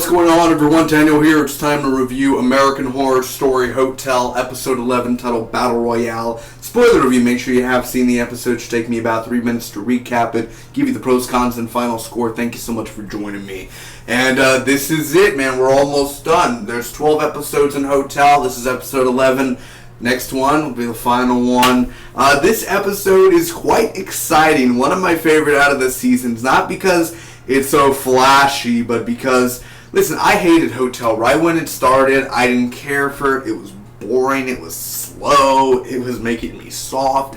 What's going on, everyone? Daniel here. It's time to review American Horror Story Hotel, Episode 11, titled Battle Royale. Spoiler review, make sure you have seen the episode. It should take me about 3 minutes to recap it, give you the pros, cons, and final score. Thank you so much for joining me. And this is it, man. We're almost done. There's 12 episodes in Hotel. This is Episode 11. Next one will be the final one. This episode is quite exciting. One of my favorite out of the seasons. Not because it's so flashy, but because, listen, I hated Hotel right when it started. I didn't care for it. It was boring. It was slow. It was making me soft.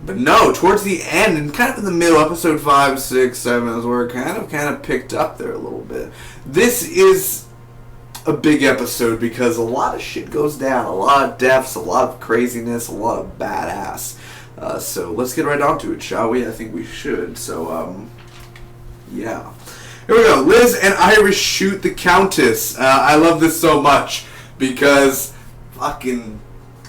But no, towards the end, and kind of in the middle, episode 5, 6, 7 is where it kind of picked up there a little bit. This is a big episode because a lot of shit goes down. A lot of deaths, a lot of craziness, a lot of badass. So let's get right onto it, shall we? I think we should. So, yeah. Here we go. Liz and Iris shoot the Countess. I love this so much because fucking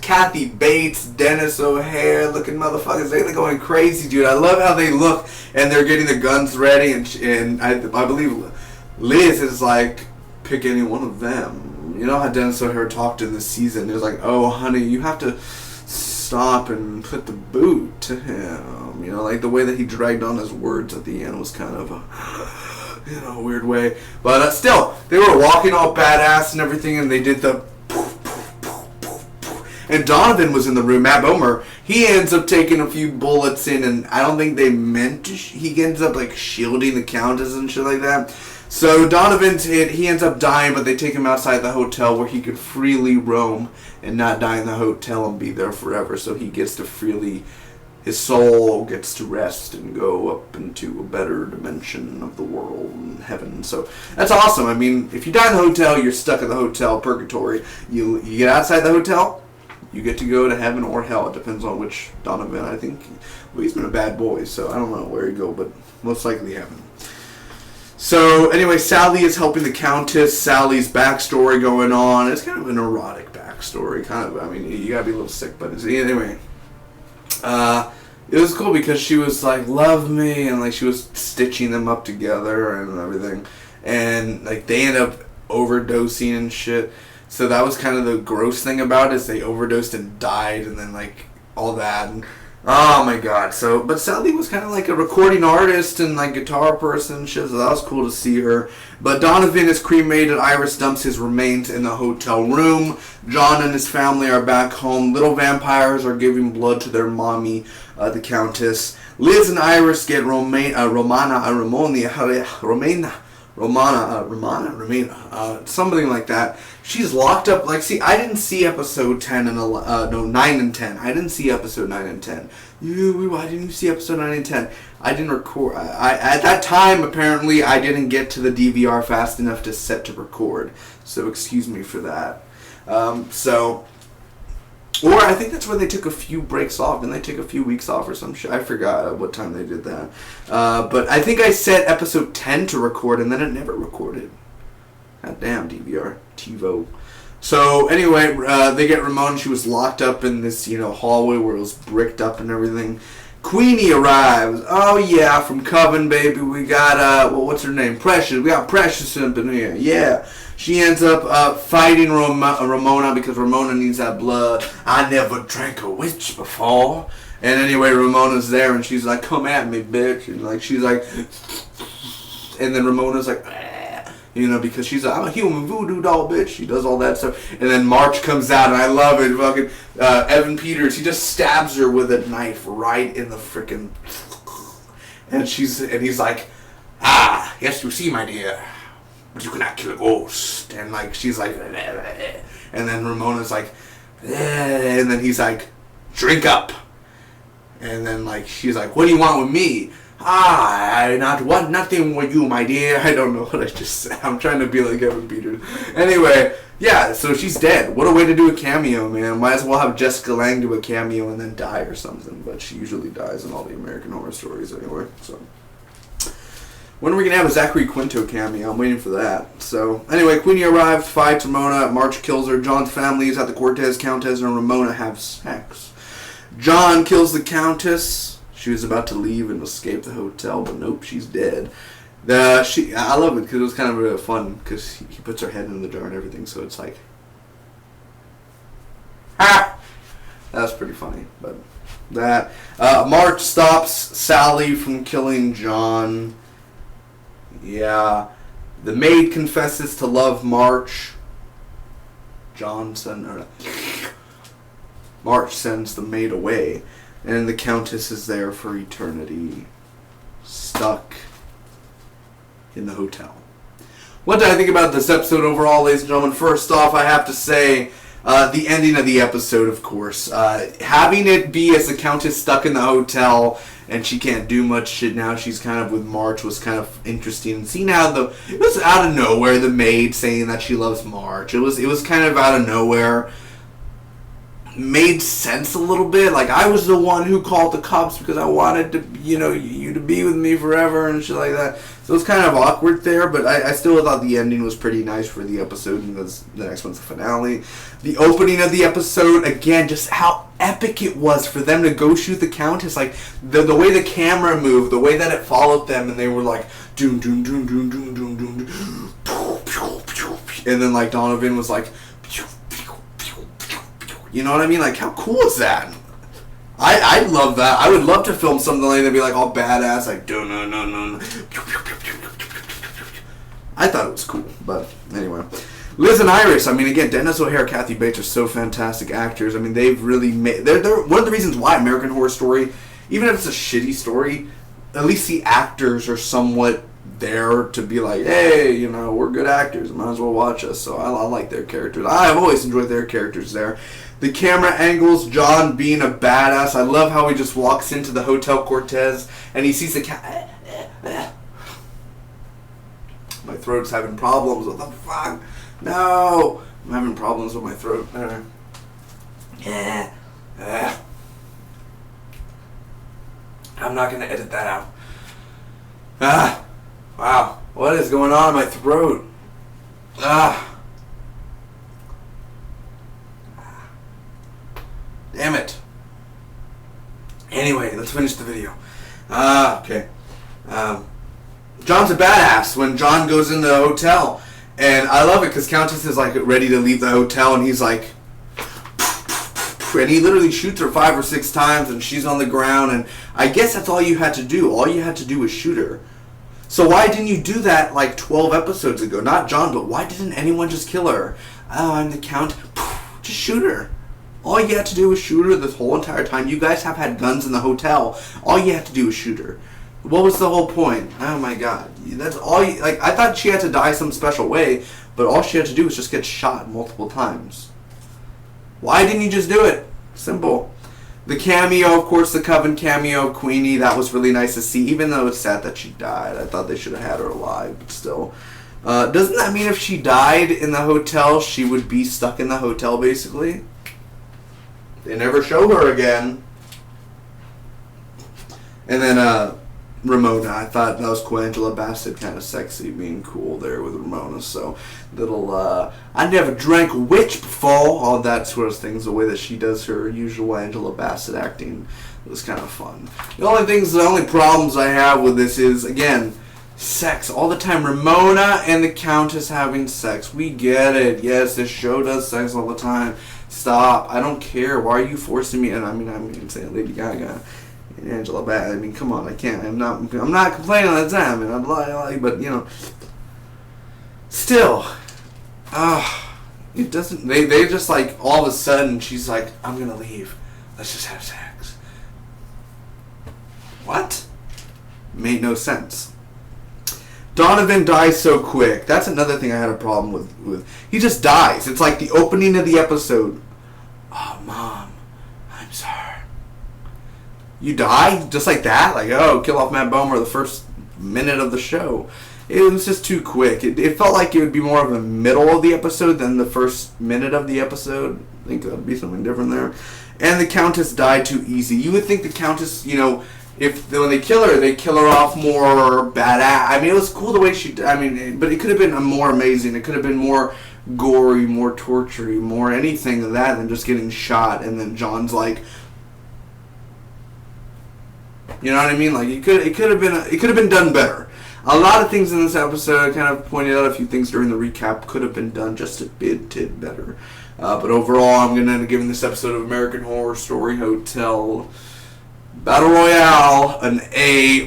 Kathy Bates, Dennis O'Hare looking motherfuckers, they're going crazy, dude. I love how they look and they're getting the guns ready, and I believe Liz is like, pick any one of them. You know how Dennis O'Hare talked in this season? He was like, oh, honey, you have to stop and put the boot to him. You know, like the way that he dragged on his words at the end was kind of a weird way. But still, they were walking all badass and everything, and they did the poof, poof, poof, poof, poof. And Donovan was in the room. Matt Bomer, he ends up taking a few bullets in, and I don't think they meant to. He ends up like shielding the Countess and shit like that. So Donovan's hit, he ends up dying, but they take him outside the hotel where he could freely roam and not die in the hotel and be there forever. So he gets to freely, his soul gets to rest and go up into a better dimension of the world and heaven. So that's awesome. I mean, if you die in the hotel, you're stuck in the hotel, purgatory. You get outside the hotel, you get to go to heaven or hell. It depends on which Donovan. I think, well, he's been a bad boy, so I don't know where he'd go, but most likely heaven. So, anyway, Sally is helping the Countess. Sally's backstory going on. It's kind of an erotic backstory. Kind of, I mean, you gotta be a little sick, but anyway. It was cool because she was like, love me, and like she was stitching them up together and everything. And like they end up overdosing and shit. So that was kind of the gross thing about it, is they overdosed and died, and then like all that. And oh my god. So, but Sally was kind of like a recording artist and like guitar person and shit, so that was cool to see her. But Donovan is cremated. Iris dumps his remains in the hotel room. John and his family are back home. Little vampires are giving blood to their mommy, the Countess. Liz and Iris get something like that. She's locked up. Like, see, I didn't see episode 10 and 9 and 10. I didn't see episode 9 and 10. Why didn't you see episode 9 and 10? I didn't record. At that time, apparently, I didn't get to the DVR fast enough to set to record. So excuse me for that. Or I think that's where they took a few breaks off. Didn't they take a few weeks off or some shit? I forgot what time they did that. But I think I set episode 10 to record, and then it never recorded. God damn, DVR. TiVo. So, anyway, they get Ramona. She was locked up in this, hallway where it was bricked up and everything. Queenie arrives. Oh, yeah, from Coven, baby. We got, what's her name? Precious. We got Precious up in here. Yeah. She ends up fighting Ramona because Ramona needs that blood. I never drank a witch before. And anyway, Ramona's there and she's like, come at me, bitch. And like she's like, and then Ramona's like, because she's like, I'm a human voodoo doll, bitch. She does all that stuff. And then March comes out and I love it. Fucking Evan Peters, he just stabs her with a knife right in the frickin'. And he's like, yes, you see, my dear. But you cannot kill a ghost. And like she's like, and then Ramona's like, and then he's like, drink up. And then like she's like, what do you want with me? I not want nothing with you, my dear. I don't know what I just said. I'm trying to be like Evan Peters. Anyway, yeah, so she's dead. What a way to do a cameo, man. Might as well have Jessica Lange do a cameo and then die or something. But she usually dies in all the American Horror Stories anyway, so. When are we going to have a Zachary Quinto cameo? I'm waiting for that. So, anyway, Queenie arrives, fights Ramona. March kills her. John's family is at the Cortez. Countess and Ramona have sex. John kills the Countess. She was about to leave and escape the hotel, but nope, she's dead. I love it because it was kind of really fun because he puts her head in the jar and everything, so it's like, ah, that's pretty funny. But that March stops Sally from killing John. Yeah, the maid confesses to love March. March sends the maid away, and the Countess is there for eternity, stuck in the hotel. What did I think about this episode overall, ladies and gentlemen? First off, I have to say, the ending of the episode, of course. Having it be as the Countess stuck in the hotel and she can't do much shit now, she's kind of with March, was kind of interesting. And seeing how it was out of nowhere, the maid saying that she loves March. It was kind of out of nowhere. Made sense a little bit. Like, I was the one who called the cops because I wanted to, you to be with me forever and shit like that. So it was kind of awkward there, but I still thought the ending was pretty nice for the episode, and the next one's the finale. The opening of the episode, again, just how epic it was for them to go shoot the Countess. Like, the way the camera moved, the way that it followed them, and they were like, doom, doom, doom, doom, doom, doom, doom, and then, like, Donovan was like, you know what I mean? Like, how cool is that? I love that. I would love to film something like that, be like all badass, like no. I thought it was cool, but anyway. Liz and Iris. I mean, again, Dennis O'Hare, Kathy Bates are so fantastic actors. I mean, they've really made. They're one of the reasons why American Horror Story, even if it's a shitty story, at least the actors are somewhat there to be like, hey, we're good actors. Might as well watch us. So I like their characters. I've always enjoyed their characters there. The camera angles, John being a badass. I love how he just walks into the Hotel Cortez and he sees the cat. My throat's having problems. What the fuck? No! I'm having problems with my throat. I'm not going to edit that out. Wow. What is going on in my throat? Damn it. Anyway, let's finish the video. Okay. John's a badass when John goes in the hotel. And I love it because Countess is like ready to leave the hotel and he's like, and he literally shoots her 5 or 6 times and she's on the ground, and I guess that's all you had to do. All you had to do was shoot her. So why didn't you do that like 12 episodes ago? Not John, but why didn't anyone just kill her? Oh, I'm the Count. Just shoot her. All you had to do was shoot her this whole entire time. You guys have had guns in the hotel. All you had to do was shoot her. What was the whole point? Oh my god. That's all you, like, I thought she had to die some special way, but all she had to do was just get shot multiple times. Why didn't you just do it? Simple. The cameo, of course, the Coven cameo of Queenie, that was really nice to see, even though it's sad that she died. I thought they should have had her alive, but still. Doesn't that mean if she died in the hotel, she would be stuck in the hotel, basically? They never show her again. And then, Ramona, I thought that was cool. Angela Bassett, kind of sexy, being cool there with Ramona. So, little, I never drank a witch before. All that sort of things, the way that she does her usual Angela Bassett acting was kind of fun. The only problems I have with this is, again, sex all the time. Ramona and the Countess having sex. We get it. Yes, this show does sex all the time. Stop. I don't care. Why are you forcing me? And I'm saying Lady Gaga. Angela Bassett. I mean, come on, I can't. I'm not complaining all the time, and I'm like, but still, it doesn't. They just like all of a sudden she's like, I'm gonna leave. Let's just have sex. What? Made no sense. Donovan dies so quick. That's another thing I had a problem with. He just dies. It's like the opening of the episode. Oh, Mom, I'm sorry. You die just like that? Like, oh, kill off Matt Bomer the first minute of the show. It was just too quick. It felt like it would be more of a middle of the episode than the first minute of the episode. I think that would be something different there. And the Countess died too easy. You would think the Countess, if when they kill her off more badass. I mean, it was cool the way but it could have been more amazing. It could have been more gory, more tortury, more anything of that than just getting shot. And then John's like, you know what I mean? Like it could have been done better. A lot of things in this episode, I kind of pointed out a few things during the recap, could have been done just a bit better. But overall, I'm going to end up giving this episode of American Horror Story Hotel Battle Royale an A-.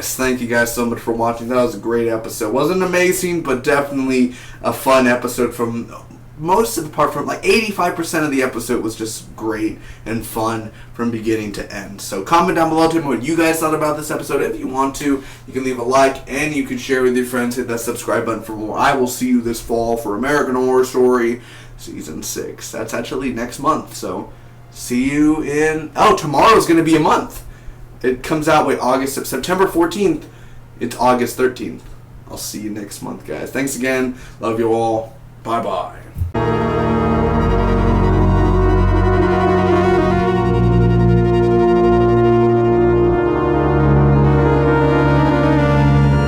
Thank you guys so much for watching. That was a great episode. Wasn't amazing, but definitely a fun episode. From most of the part, from like 85% of the episode was just great and fun from beginning to end. So comment down below, tell me what you guys thought about this episode. If you want to, you can leave a like and you can share with your friends. Hit that subscribe button for more. I will see you this fall for American Horror Story Season 6. That's actually next month, so see you in... Oh, tomorrow's going to be a month. It comes out, September 14th. It's August 13th. I'll see you next month, guys. Thanks again. Love you all. Bye-bye.